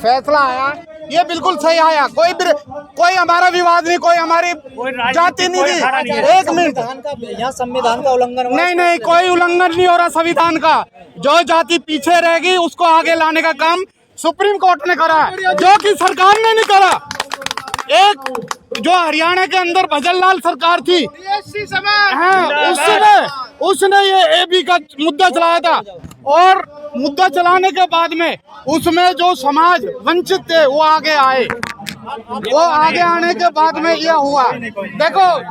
फैसला आया ये बिल्कुल सही आया। कोई हमारा विवाद नहीं, कोई हमारी जाति नहीं थी। एक मिनट, यहाँ संविधान का उल्लंघन हुआ? नहीं, कोई उल्लंघन नहीं हो रहा संविधान का। जो जाति पीछे रहेगी उसको आगे लाने का काम सुप्रीम कोर्ट ने करा है, जो कि सरकार ने नहीं करा। एक जो हरियाणा के अंदर भजन लाल सरकार थी, हाँ, उसने ये एबी का मुद्दा चलाया था, और मुद्दा चलाने के बाद में उसमें जो समाज वंचित थे वो आगे आए। वो आगे आने के बाद में ये हुआ। देखो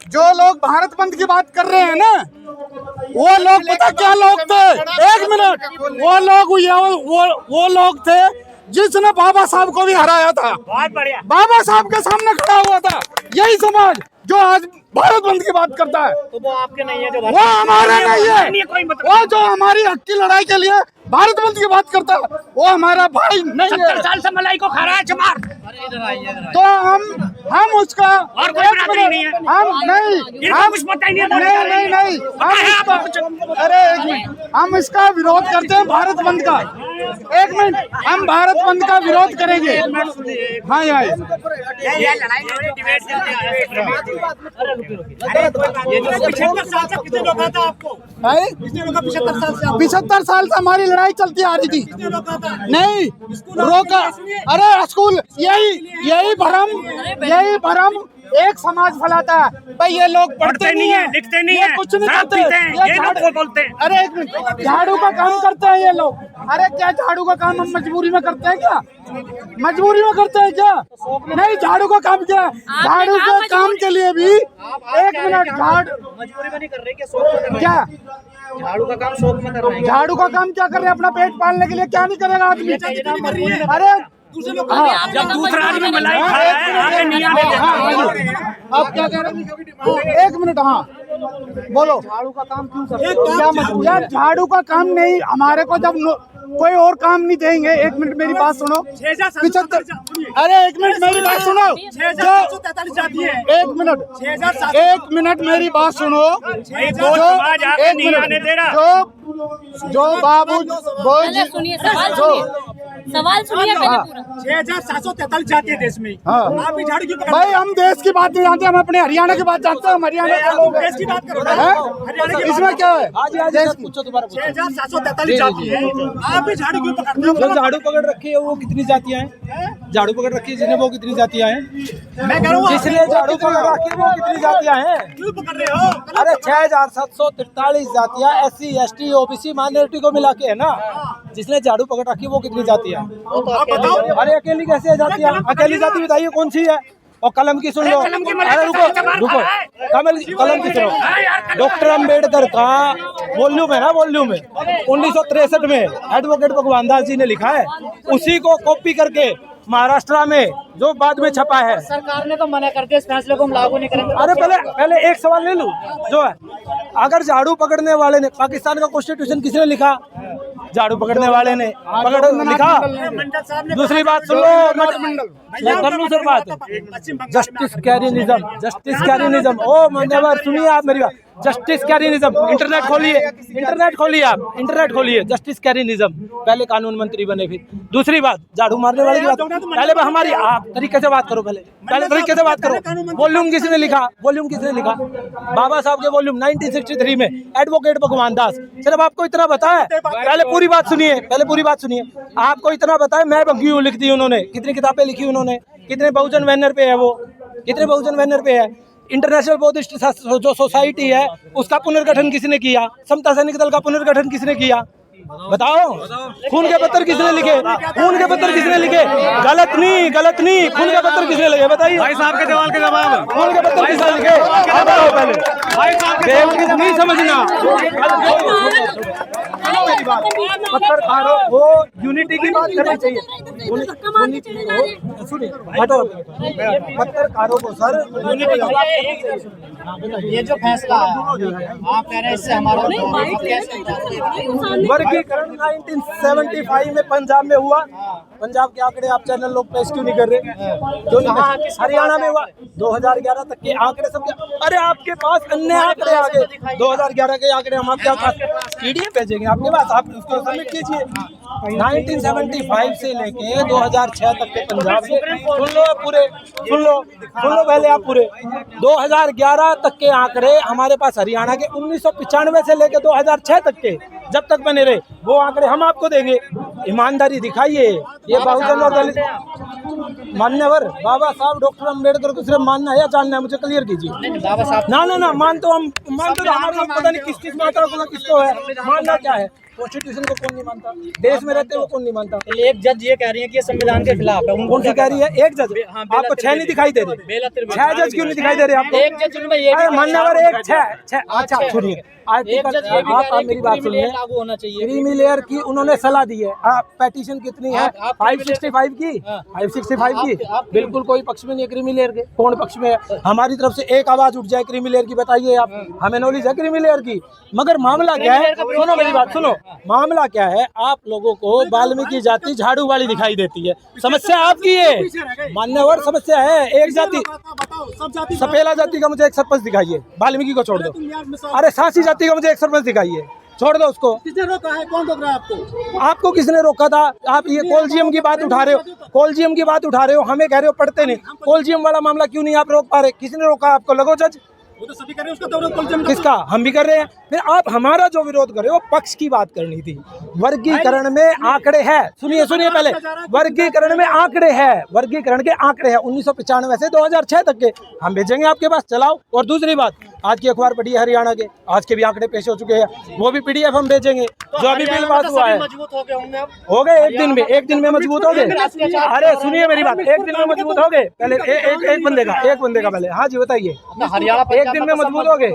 जो लोग भारत बंद की बात कर रहे हैं ना, वो लोग पता क्या लोग थे? एक मिनट, वो लोग थे जिसने बाबा साहब को भी हराया था। बाबा साहब के सामने खड़ा हुआ था यही समाज जो आज भारत बंद की बात करता है। तो वो आपके नहीं है, जो वो हमारे नहीं है। वो जो हमारी हक की लड़ाई के लिए भारत बंद की बात करता है वो हमारा भाई नहीं है। 70 साल से मलाई को खा रहा है चमार। तो हम उसका और कोई बराबरी नहीं है। हम नहीं, हम कुछ पता ही नहीं हम इसका विरोध करते हैं, भारत बंद का। एक मिनट, हम भारत बंद का विरोध करेंगे। हाँ ये लड़ाई डिबेट चलती है। ये जो 75 साल से कितने लोग था आपको? 75 साल से हमारी लड़ाई चलती आ रही थी। नहीं रोका। अरे स्कूल यही भरम एक समाज फैलाता है। भाई ये लोग पढ़ते नहीं है, लिखते नहीं है, कुछ नहीं करते, ये लोग बोलते हैं। अरे एक मिनट, झाड़ू का काम करते हैं ये लोग। अरे क्या झाड़ू का काम हम मजबूरी में करते हैं क्या? मजबूरी में करते हैं क्या? नहीं, झाड़ू का काम क्या है? झाड़ू के काम के लिए भी एक मिनट, मजबूरी में नहीं कर रहे क्या? झाड़ू का काम शौक में कर रहे हैं। झाड़ू का काम क्या कर रहे हैं? अपना पेट पालने के लिए क्या नहीं करेगा आदमी? अरे जब दूसरा आदमी मलाई खा रहा है, आगे नहीं आने देता। आप क्या कह रहे हैं? एक मिनट, हाँ बोलो। झाड़ू का काम क्यों करते हो? क्या मतलब? यार झाड़ू का काम नहीं, हमारे को जब कोई और काम नहीं देंगे। एक मिनट मेरी बात सुनो। 75, अरे एक मिनट मेरी बात सुनो। 6743 जाती है। एक मिनट मेरी बात सुनो। जो बाबू सुनिए, सवाल सुनिए पहले पूरा। 6743 जाती है देश में। हाँ। आप भी झाड़ू की पकड़। भाई हम देश की बात नहीं जानते, हम अपने हरियाणा की बात जानते हैं। हम हरियाणा के लोग हैं। देश की बात करो। इसमें क्या है? 6743 जाती है। आप भी झाड़ू क्यों पकड़ते हो? जो झाड़ू पकड़ रखी है वो कितनी जातियां हैं? झाड़ू पकड़ रखी है जिन्हें, वो कितनी जातियां हैं? मैं कह रहा हूँ जिसने झाड़ू पकड़ रखी है वो कितनी जातियां हैं? क्यों पकड़ रहे हो? अरे 6743 जातियां SC ST OBC माइनॉरिटी को मिला के है ना। जिसने झाड़ू पकड़ रखी है वो कितनी जातियां? आप बताओ। अरे अकेली कैसे है जातियां? अकेली जाति बताइए कौन सी है? और कलम की सुन लो। अरे रुको, कलम की सुनो। डॉक्टर अम्बेडकर का वॉल्यूम है ना, वॉल्यूम है 1963 में एडवोकेट भगवान दास जी ने लिखा है। उसी को कॉपी करके महाराष्ट्र में जो बाद में छपा है। सरकार ने तो मना कर दिया, इस फैसले को हम लागू नहीं करेंगे। अरे पहले एक सवाल ले लूं। जो है, अगर झाड़ू पकड़ने वाले ने, पाकिस्तान का कॉन्स्टिट्यूशन किसने लिखा? झाड़ू पकड़ने वाले ने लिखा। दूसरी बात सुन लो, कर लूं सर बात। जस्टिस कैरियनिज्म। ओ मान्यवर सुनिए आप मेरी बात। जस्टिस कैरियनिज्म, इंटरनेट खोलिए आप, इंटरनेट खोलिए। जस्टिस कैरियनिज्म, पहले कानून मंत्री बने। फिर दूसरी बात, झाड़ू मारने वाले की बात। पहले हमारी आप तरीके से बात करो, पहले तरीके से बात करो। वॉल्यूम किसने लिखा? बाबा साहब के वॉल्यूम 1963 में एडवोकेट भगवान दास। सिर्फ आपको इतना बताया, पहले पूरी बात सुनिए। आपको इतना बताया, मैं बंगी लिख दी उन्होंने, कितनी किताबें लिखी उन्होंने, कितने बहुजन बैनर पे है वो, कितने बहुजन बैनर पे है। इंटरनेशनल बौद्धिस्ट जो सोसाइटी है उसका पुनर्गठन किसने किया? समता सैनिक दल का पुनर्गठन किसने किया? बताओ। खून के पत्थर किसने लिखे? गलत नहीं। खून के पत्थर किसने लिखे? बताइए भाई साहब के सवाल के जवाब। खून के पत्थर किसने लिखे? बताओ पहले भाई साहब नहीं समझना। पत्रकारों को यूनिटी की बात करनी चाहिए। पत्रकारों को सर ये जो फैसला है आप कह रहे हैं इससे हमारा वर्गीकरण 1975 में पंजाब में हुआ। पंजाब के आंकड़े आप चैनल लोग पेश क्यों नहीं कर रहे? क्यों नहीं? हरियाणा में हुआ 2011 तक के आंकड़े सब अरे आपके पास अन्य आंकड़े आ गए 2011 के आंकड़े हम आपके पीडीएफ भेजेंगे आपके पास, आप उसको सबमिट कीजिए। 1975 से लेके 2006 तक के पंजाब से सुन लो पूरे, सुन लो पहले आप पूरे 2011 तक के आंकड़े हमारे पास हरियाणा के 1995 से लेके 2006 तक के जब तक बने रहे वो आंकड़े हम आपको देंगे। ईमानदारी दिखाइए। ये बहुजन और दलित मान्यवर बाबा साहब डॉक्टर अम्बेडकर को सिर्फ मानना है या जानना है, मुझे क्लियर कीजिए। बाबा साहब ना मानते हमारे पता नहीं किस मात्रा को किसको है, मानना क्या है? कॉन्स्टिट्यूशन को कौन नहीं मानता? देश में रहते वो कौन नहीं मानता? एक जज ये कह रही है कि ये संविधान के खिलाफ है। कौन सी कह रही है? एक जज आपको 6 नहीं दिखाई दे रहे? 6 जज क्यों नहीं दिखाई दे रहे आपको? एक जज उनमें ये मान्यवर एक 6 अच्छा छोड़िए। आर्टिकल आप मेरी बात सुनिए, लागू होना चाहिए। क्रीमी लेयर की उन्होंने सलाह दी है। पेटिशन कितनी है? 565 की 565 की बिल्कुल कोई पक्ष में नहीं है क्रीमी लेयर के। कौन पक्ष में है? हमारी तरफ से एक आवाज उठ जाए क्रीमी लेयर की, बताइए आप। हमें नॉलेज है क्रीमी लेयर की, मगर मामला क्या है? सुनो मेरी बात सुनो, मामला क्या है? आप लोगों को वाल्मीकि जाति झाड़ू वाली दिखाई देती है, समस्या आपकी है मान्यवर, समस्या है। एक जाति सपेला जाति का मुझे एक सरपंच दिखाइए, वाल्मीकि को छोड़ दो। अरे सांसी जाति का मुझे एक सरपंच दिखाइए, छोड़ दो उसको। किसने रोका है? कौन रोक रहा है आपको? आपको किसने रोका था? आप ये कोलजियम की बात उठा रहे हो, कोलजियम की बात उठा रहे हो, हमें कह रहे हो पढ़ते नहीं। कोलजियम वाला मामला क्यों नहीं आप रोक पा रहे? किसने रोका आपको? लगो जज। वो तो सभी कर रहे हैं, उसका तो विरोध कोलजियम का। किसका? हम भी कर रहे हैं। फिर आप हमारा जो विरोध कर रहे हो पक्ष की बात करनी थी। वर्गीकरण में आंकड़े हैं, सुनिए पहले, वर्गीकरण में आंकड़े हैं, वर्गीकरण के आंकड़े हैं 1995 से 2006 तक के, हम भेजेंगे आपके पास, चलाओ। और दूसरी बात, आज की अखबार पढ़ी है हरियाणा के, आज के भी आंकड़े पेश हो चुके हैं, वो भी पीडीएफ हम भेजेंगे। जो अभी बिल पास हुआ है मजबूत हो गए होंगे अब। हो गए एक दिन में मजबूत हो गए। अरे सुनिए मेरी बात, एक दिन में मजबूत हो गए। पहले एक बंदे का पहले, हाँ जी बताइए। हरियाणा एक दिन में मजबूत हो गए।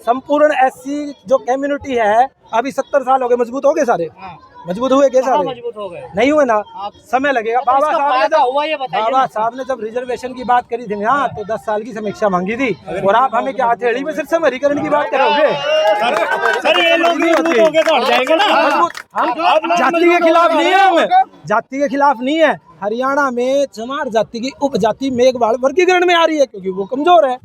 संपूर्ण एससी जो कम्युनिटी है अभी 70 साल हो गए, मजबूत हो गए सारे? मजबूत हुए क्या सारे? मजबूत हो गए नहीं हुए ना, समय लगेगा। बाबा साहब ने जब रिजर्वेशन की बात करी थी ना तो 10 साल की समीक्षा मांगी थी, और आप हमें क्या हथेली में सिर्फ समरीकरण की बात करोगे? सर ये लोग मजबूत हो गए तो हट जाएंगे ना। हम जाति के खिलाफ नहीं है, हम जाति के खिलाफ नहीं है। हरियाणा में चमार जाति की उपजाति मेघवाल वर्गीकरण में आ रही है क्योंकि वो कमजोर है,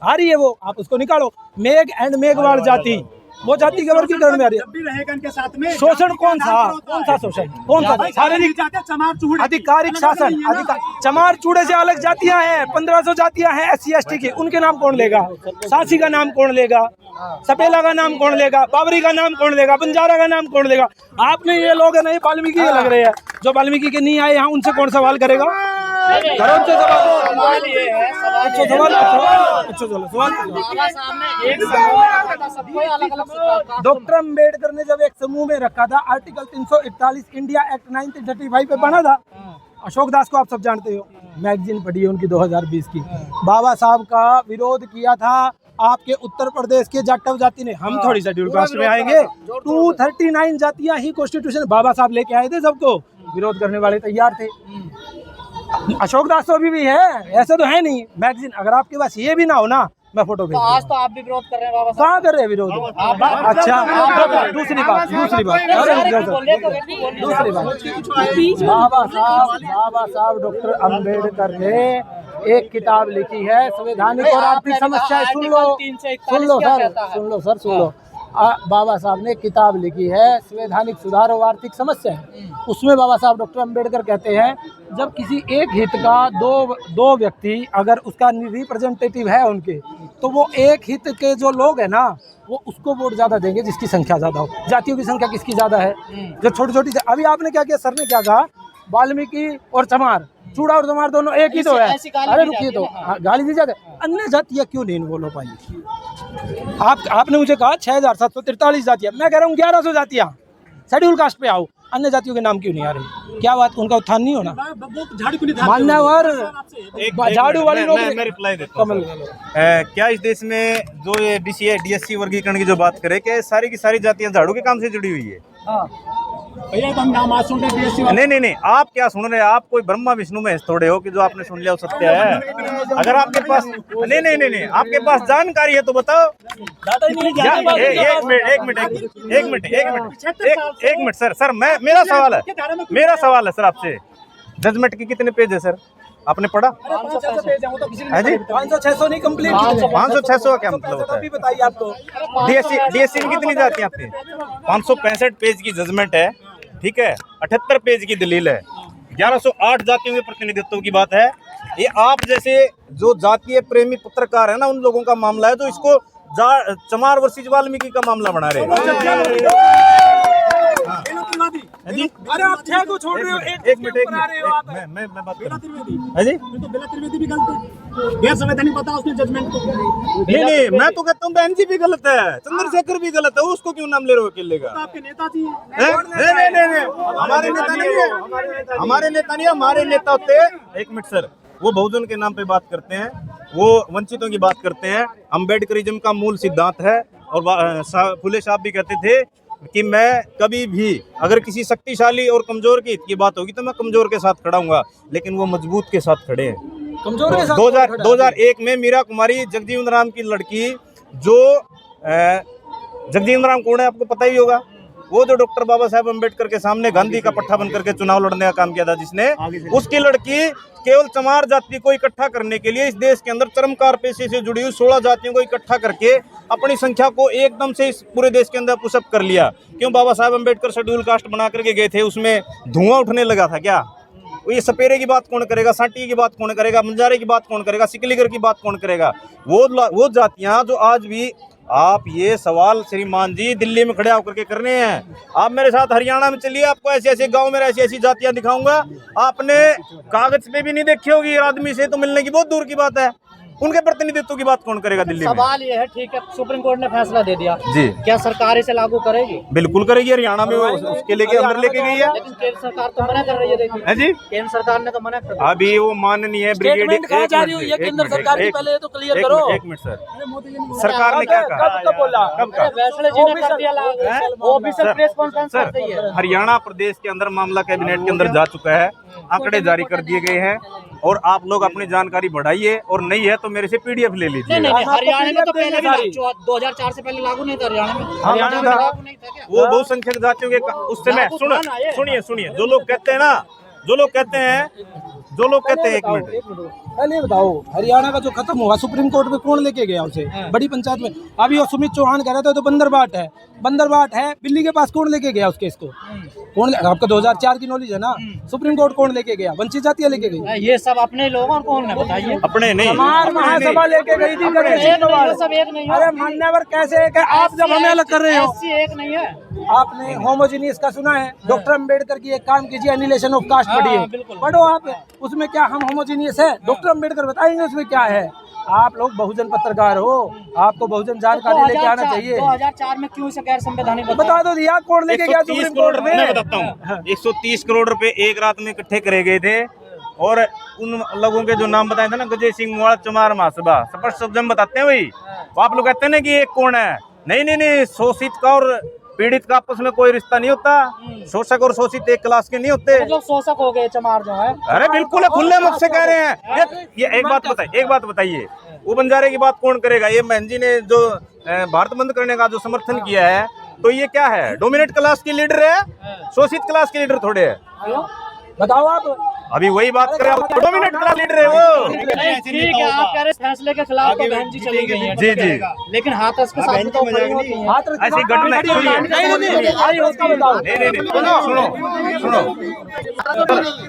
आ रही है वो, आप उसको निकालो। मेघ एंड मेघवाल जाति वो जाति के वर्गीकरण में आ रही जब भी रहेगा इनके साथ में। शोषण कौन सा शोषण? कौन सा? शारीरिक आधिकारिक शासन। चमार चूड़े से अलग जातियां हैं, 1500 जातियां हैं SC ST की, उनके नाम कौन लेगा? सांसी का नाम कौन लेगा? सपेला का नाम कौन लेगा? बाबरी का नाम कौन लेगा? बंजारा का नाम कौन लेगा? आपने ये लोग नहीं वाल्मीकि के लग रहे हैं, जो वाल्मीकि के नहीं आए यहाँ उनसे कौन सवाल करेगा? करो उनसे सवाल। डॉक्टर अम्बेडकर ने जब एक समूह में रखा था, आर्टिकल 341 इंडिया एक्ट 1935 पे बना था। अशोक दास को आप सब जानते हो, मैगजीन पढ़ी है उनकी 2020 की। बाबा साहब का विरोध किया था आपके उत्तर प्रदेश के जाटव जाति ने। हम थोड़ी शेड्यूल कास्ट में आएंगे। 239 जातियां ही कॉन्स्टिट्यूशन बाबा साहब लेके आए थे, सबको विरोध करने वाले तैयार थे। अशोक दास तो अभी भी है, ऐसा तो है नहीं। मैगजीन अगर आपके पास ये भी ना हो ना, मैं फोटो भेज आज तो आप भी विरोध कर रहे हैं बाबा साहब। कहाँ कर रहे हैं विरोध? अच्छा दूसरी बात बाबा साहब डॉक्टर अम्बेडकर ने एक किताब लिखी है, संवैधानिक और आर्थिक समस्याएं। सुन लो सर। बाबा साहब ने किताब लिखी है संवैधानिक सुधार और आर्थिक समस्याएं। उसमें बाबा साहब डॉक्टर अम्बेडकर कहते हैं जब किसी एक हित का दो व्यक्ति अगर उसका रिप्रेजेंटेटिव है उनके, तो वो एक हित के जो लोग हैं ना वो उसको वोट ज्यादा देंगे जिसकी संख्या ज्यादा हो। जातियों की संख्या किसकी ज्यादा है? जो छोटी अभी आपने क्या किया, सर ने क्या कहा, वाल्मीकि और चमार, चूड़ा और चमार दोनों एक ही तो है। अरे रुकिए, तो गाली दी जाती है। अन्य जातियां क्यों नहीं इन्वॉल्व हो पाई? आपने मुझे कहा 6743 जातियां, मैं कह रहा हूँ 1100 जातियां शेड्यूल कास्ट पे आओ। अन्य जातियों के नाम क्यों नहीं आ रहे? क्या बात, उनका उत्थान नहीं होना? मान्यवर झाड़ू वाली लोग। मैं रिप्लाई देता हूं। क्या इस देश में जो ये DSC वर्गीकरण की जो बात करे, क्या सारी की सारी जातियां झाड़ू के काम से जुड़ी हुई है? भैया तो हम नाम आज सुन रहे हैं। नहीं, आप क्या सुन रहे हैं? आप कोई ब्रह्मा विष्णु महेश थोड़े हो कि जो आपने सुन लिया वो सत्य है। अगर आपके पास नहीं, आपके पास जानकारी है तो बताओ। एक मिनट सर, मेरा सवाल है सर आपसे। जजमेंट की कितने पेज है सर, आपने पढ़ा? 500-600 पेज है, वो तो किसी ने है जी? 500-600 नहीं कंप्लीट 500-600 का क्या मतलब होता अभी है? बताइए आपको। डीएससी में कितनी जाती है आपकी? 565 पेज की जजमेंट है, ठीक है, 78 पेज की दलील है, 1108 जातियों के प्रतिनिधित्व की बात है। ये आप जैसे जो जातीय प्रेमी पत्रकार है ना, उन लोगों का मामला है, तो इसको चमार वर्सेस वाल्मीकि का मामला बना रहे हैं। अरे आप छह को छोड़ रहे हो, एक मिनट मैं बात कर रहा हूं। है जी? त्रिवेदी भी गलत है, गैर संवैधानिक बताओ उसने जजमेंट को। नहीं मैं तो कहता हूँ बेंजी भी गलत है, चंद्रशेखर भी गलत है, उसको क्यों नाम ले रहे हो अकेले का? आपके नेता जी नहीं, हमारे नेता नहीं है, हमारे नेता नहीं है, हमारे नेता होते हैं। एक मिनट सर, वो बहुजन के नाम पे बात करते हैं, वो वंचितों की बात करते हैं, अम्बेडकरिज्म का मूल सिद्धांत है। और फुले साहब भी कहते थे कि मैं कभी भी अगर किसी शक्तिशाली और कमजोर के हित की बात होगी तो मैं कमजोर के साथ खड़ा हूंगा, लेकिन वो मजबूत के साथ खड़े हैं। कमजोर के साथ 2001 में मीरा कुमारी जगजीवन राम की लड़की, जो जगजीवन राम कौन है आपको पता ही होगा, वो जो डॉक्टर बाबा साहेब अम्बेडकर के सामने गांधी का पट्टा बनकर के चुनाव लड़ने का काम किया था, जिसने, उसकी लड़की केवल चमार जाति को इकट्ठा करने के लिए इस देश के अंदर चरमकार पेशे से जुड़ी हुई 16 जातियों को इकट्ठा करके अपनी संख्या को एकदम से इस पूरे देश के अंदर पुशअप कर लिया। क्यों? बाबा साहेब अम्बेडकर शेड्यूल कास्ट बना करके गए थे, उसमें धुआं उठने लगा था क्या? ये सपेरे की बात कौन करेगा, सांटी की बात कौन करेगा, बंजारे की बात कौन करेगा, सिकलीगर की बात कौन करेगा? वो जातियां जो आज भी, आप ये सवाल श्रीमान जी दिल्ली में खड़े होकर के कर रहे हैं, आप मेरे साथ हरियाणा में चलिए, आपको ऐसे ऐसे गांव में ऐसी ऐसी जातियां दिखाऊंगा, आपने कागज पे भी नहीं देखी होगी, आदमी से तो मिलने की बहुत दूर की बात है। उनके प्रतिनिधित्व की बात कौन करेगा दिल्ली में? सवाल ये है, ठीक है, सुप्रीम कोर्ट ने फैसला दे दिया जी, क्या सरकार इसे लागू करेगी? बिल्कुल करेगी, हरियाणा में उसके लेके अंदर लेके गई है। लेकिन केंद्र सरकार तो मना कर रही है, देखिए है जी, केंद्र सरकार ने तो मना कर दिया। अभी वो माननीय स्टेटमेंट कहाँ जा रही हुई है केंद्र सरकार की, पहले तो क्लियर करो। एक मिनट सर, सरकार ने क्या कहा? कब बोला? कब कहा? फैसले जी ने कर दिया लागू, ऑफिशियल प्रेस कॉन्फ्रेंस सर, करते ही है। हरियाणा प्रदेश के अंदर मामला कैबिनेट के अंदर जा चुका है, आंकड़े जारी कर दिए गए हैं, और आप लोग अपनी जानकारी बढ़ाइए, और नहीं है तो मेरे से पीडीएफ ले लीजिए। नहीं, हरियाणा में तो पहले भी 2004 से पहले लागू नहीं था हरियाणा में। हरियाणा में लागू नहीं था क्या? वो बहुसंख्यक जातियों के उस समय, सुनिए, जो लोग कहते हैं, एक मिनट पहले बताओ, हरियाणा का जो खत्म हुआ सुप्रीम कोर्ट में कौन लेके गया उसे? बड़ी पंचायत में। अभी वो सुमित चौहान कह रहा था तो बंदरबाट है, दिल्ली के पास कौन लेके गया उसके इसको? कौन? आपका 2004 की नॉलेज है ना? सुप्रीम कोर्ट कौन लेके गया? वंचित जातियां लेके गई। ये सब अपने लोग, और कौन है बताइए? अपने नहीं, समार महासभा लेके गई थी। सब एक नहीं है। अरे मान्यवर कैसे है कि आप जब हमें अलग कर रहे हो? एक नहीं है। आपने होमोजीनियस का सुना है? डॉक्टर अम्बेडकर की एक काम कीजिए, एनिलेशन ऑफ कास्ट पढ़िए, पढ़ो आप, उसमें क्या हम होमोजीनियस है? डॉक्टर अम्बेडकर बताएंगे उसमें क्या है। आप लोग बहुजन पत्रकार हो, आपको बहुजन जानकारी लेके आना चाहिए। 2004 में क्यों से गैर संवैधानिक बता दो दिया, कौन लेके गया सुप्रीम कोर्ट में? मैं बताता हूँ, 130 करोड़ रुपए एक रात में इकट्ठे करे गए थे, और उन लोगों के जो नाम बताए थे ना, गजय सिंह मुवाड़ा, चमार महासभा, स्पष्ट शब्द में बताते हैं भाई। तो आप लोग कहते हैं ना कि एक कौन है? नहीं, शोषित का और पीड़ित का आपस में कोई रिश्ता नहीं होता, शोषक और शोषित एक क्लास के नहीं होते। मतलब शोषक हो गए चमार जो है। अरे बिल्कुल है, खुले मुख से कह रहे हैं। ये एक बात बताइए, वो बंजारे की बात कौन करेगा? ये महन जी ने जो भारत बंद करने का जो समर्थन किया है, तो ये क्या है? डोमिनेट क्लास की लीडर है, शोषित क्लास के लीडर थोड़े है। बताओ आप। अभी वही बात करें, डोमिनेट क्लास लीडर है वो। ठीक है, आप कह रहे फैसले के खिलाफ तो बहन जी चली गई हैं। जी, लेकिन हाथरस के साथ तो खड़ी होती हैं। ऐसी घटना सुनो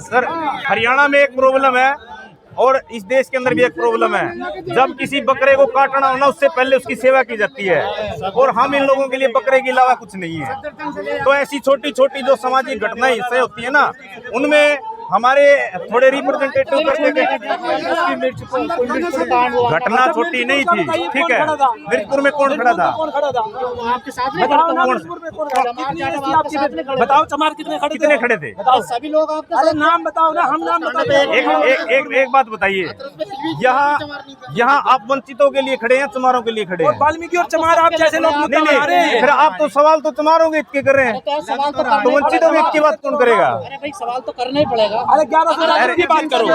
सर, हरियाणा में एक प्रॉब्लम है, और इस देश के अंदर भी एक प्रॉब्लम है। जब किसी बकरे को काटना हो ना, उससे पहले उसकी सेवा की जाती है, और हम इन लोगों के लिए बकरे के अलावा कुछ नहीं है। तो ऐसी छोटी छोटी जो सामाजिक घटनाएं हिस्से होती है ना, उनमें हमारे थोड़े रिप्रेजेंटेटिव करके, घटना छोटी नहीं थी, ठीक है। मिर्चपुर में कौन खड़ा था? आपके साथ बताओ, चमार कितने खड़े थे? सभी लोग आपके साथ। नाम बताओ ना, हम नाम बताते हैं। एक बात बताइए, यहाँ आप वंचितों के लिए खड़े हैं, चमारों के लिए खड़े हैं? वाल्मीकि और चमार आप जैसे लोग मुद्दा बना रहे हैं। फिर आप तो सवाल तो चमारों के हित के कर रहे हैं, तो वंचितों के हित की बात कौन करेगा? अरे भाई, सवाल तो करना ही पड़ेगा। अरे 1100 जातियों की बात करो,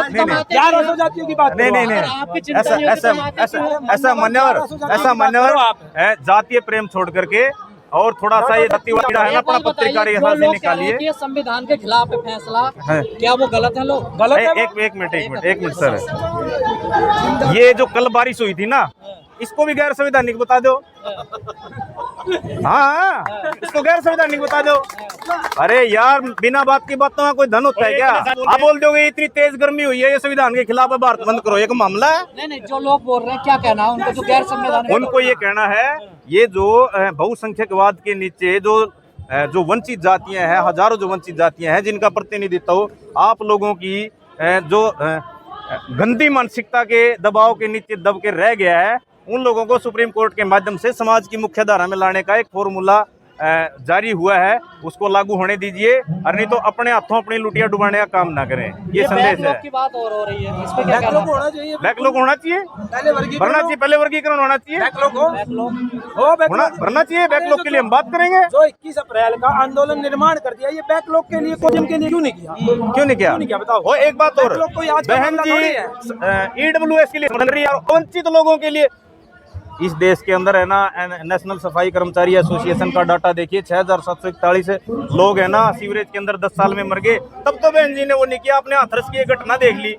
1100 जातियों की बात करो। नहीं, ऐसा मान्यवर है, जातीय प्रेम छोड़ करके और थोड़ा सा ये जातिवाद है ना अपना पत्रकारिता से निकालिए। ये संविधान के खिलाफ है फैसला, है। क्या वो गलत है लोग? गलत है वो? एक मिनट सर, ये जो कल बारिश हुई थी ना, इसको भी गैर संवैधानिक बता दो। हाँ, इसको गैर संवैधानिक बता दो। अरे यार, बिना बात की बातों में कोई धन होता है क्या? आप बोल दोगे इतनी तेज गर्मी हुई है, ये संविधान के खिलाफ है, भारत बंद करो, एक मामला है। नहीं, जो लोग बोल रहे हैं क्या कहना है उनको, जो गैर संवैधानिक? उनको ये कहना है, ये जो बहुसंख्यकवाद के नीचे जो वंचित जातियां हैं, हजारों जो वंचित जातियां हैं, जिनका प्रतिनिधित्व आप लोगों की जो गंदी मानसिकता के दबाव के नीचे दब के रह गया है, उन लोगों को सुप्रीम कोर्ट के माध्यम से समाज की मुख्य धारा में लाने का एक फॉर्मूला जारी हुआ है, उसको लागू होने दीजिए, और नहीं तो अपने हाथों अपनी लुटिया डुबाने का काम ना करें। ये संदेश है। की बात और हो रही है, इस पे क्या कहना है? होना चाहिए, बैकलॉग होना चाहिए, पहले वर्गीकरण होना चाहिए, भरना चाहिए। बैकलॉग के लिए हम बात करेंगे। जो 21 अप्रैल का आंदोलन निर्माण कर दिया, ये बैकलॉग के लिए, कोजम के लिए क्यों नहीं किया? क्यों नहीं किया बताओ। और एक बात और, कोई आज का बहन मामला जी, थोड़ी EWS के लिए बन रही है, वंचित लोगों के लिए। इस देश के अंदर है ना, नेशनल सफाई कर्मचारी एसोसिएशन का डाटा देखिए, 6741 लोग है ना सीवरेज के अंदर 10 साल में मर गए। तब तो बहन जी ने वो नहीं किया, अपने हाथरस की एक घटना देख ली।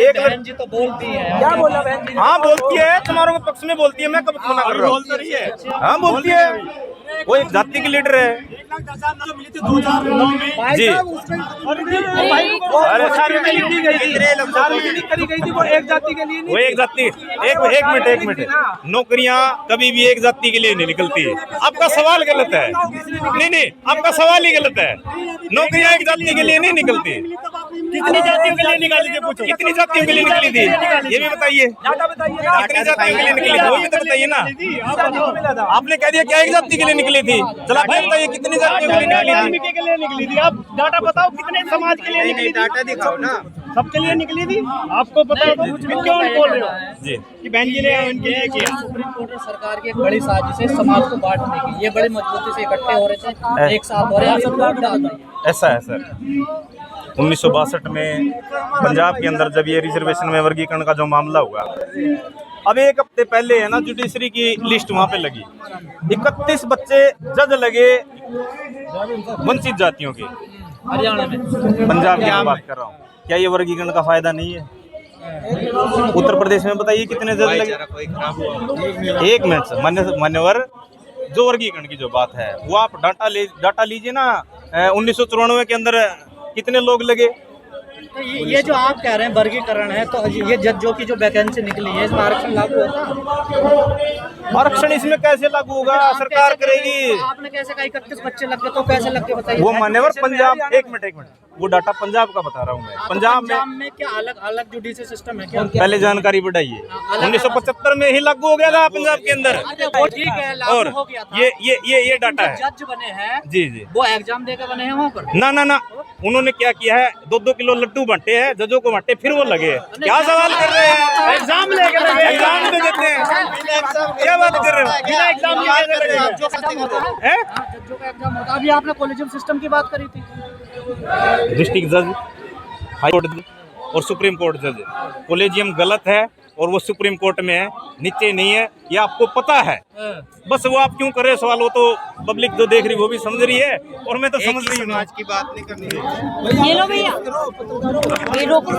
एक बहन जी तो बोलती है, क्या बोला बहन जी? हाँ बोलती है, तुम्हारों के पक्ष में बोलती है, मैं कब मना कर रहा हूँ। हाँ बोलती है, वो एक जाति की लीडर है जी। अरे सार्वजनिक दी गई थी, सार्वजनिक करी गई थी, वो एक जाति के लिए नहीं। वो एक जाति, एक मिनट, नौकरियां कभी भी एक जाति के लिए नहीं निकलती। आपका सवाल गलत है। नहीं, आपका सवाल ही गलत है। नौकरियां एक जाति के लिए नहीं निकलती। कितनी जातियों के लिए निकाली थी? पूछो, कितनी जातियों के लिए निकली थी, ये भी बताइए। कितनी जातियों के लिए निकली थी, वो भी तो बताइए ना। आपने कह दिया क्या एक जाति के लिए निकली थी, चलो आप बताइए कितनी जातियों के लिए निकली थी। आप डाटा बताओ, कितने समाज के लिए निकली थी? डाटा दिखाओ ना। सबके लिए निकली थी, आपको पता है तो क्यों नहीं बोल रहे हो जी कि बहन जी ने उनके लिए किया? सुप्रीम कोर्ट और सरकार की एक बड़ी साजिश है समाज को बांटने की। ये बड़ी मजबूती से इकट्ठे हो रहे थे, एक साथ हो रहे हैं, सब वोट डाल दिए। ऐसा है सर, 1962 में पंजाब के अंदर जब ये रिजर्वेशन में वर्गीकरण का जो मामला हुआ, अब एक हफ्ते पहले है ना जुडिशरी की लिस्ट वहां पे लगी, 31 बच्चे जज लगे वंचित जातियों के, हरियाणा में, पंजाब की बात कर रहा हूँ। क्या ये वर्गीकरण का फायदा नहीं है? उत्तर प्रदेश में बताइए कितने जज लगे? एक मिनट सर, मान्यवर, जो वर्गीकरण की जो बात है वो आप डाटा लीजिए ना। 1994 के अंदर कितने लोग लगे? तो ये जो आप कह रहे हैं वर्गीकरण है, तो ये जजों की जो वैकेंसी निकली है, इसमें आरक्षण लागू होता? आरक्षण इसमें कैसे लागू होगा? सरकार करेगी। आपने कैसे कहा 31 बच्चे लग गए, तो कैसे लग गए बताइए? वो मान्यवर पंजाब, एक मिनट, वो डाटा पंजाब का बता रहा हूँ मैं। पंजाब में क्या अलग जुडिशल सिस्टम है क्या? पहले जानकारी बढ़ाइए। 1975 में ही लागू हो गया था पंजाब के अंदर। वो ठीक है, लागू हो गया था। ये डाटा है। जज बने हैं जी, वो एग्जाम देकर बने हैं वहाँ पर? ना, उन्होंने क्या किया है, 2-2 किलो लड्डू बांटे हैं, जजों को बांटे, फिर वो लगे। क्या सवाल कर रहे हैं? एग्जाम लेके लगे, एग्जाम दे देते हैं, क्या बात कर रहे हो? बिना एग्जाम लिए जजों का एग्जाम होता है। अभी आपने कॉलेजियम सिस्टम की बात करी थी। डिस्ट्रिक्ट जज, हाई कोर्ट जज और सुप्रीम कोर्ट जज, कॉलेजियम गलत है और वो सुप्रीम कोर्ट में है, नीचे नहीं है, ये आपको पता है। बस वो आप क्यों कर रहे हो सवाल, वो तो पब्लिक जो देख रही वो भी समझ रही है, और मैं तो समझ रही हूँ। ये लो भैया, ये रोको।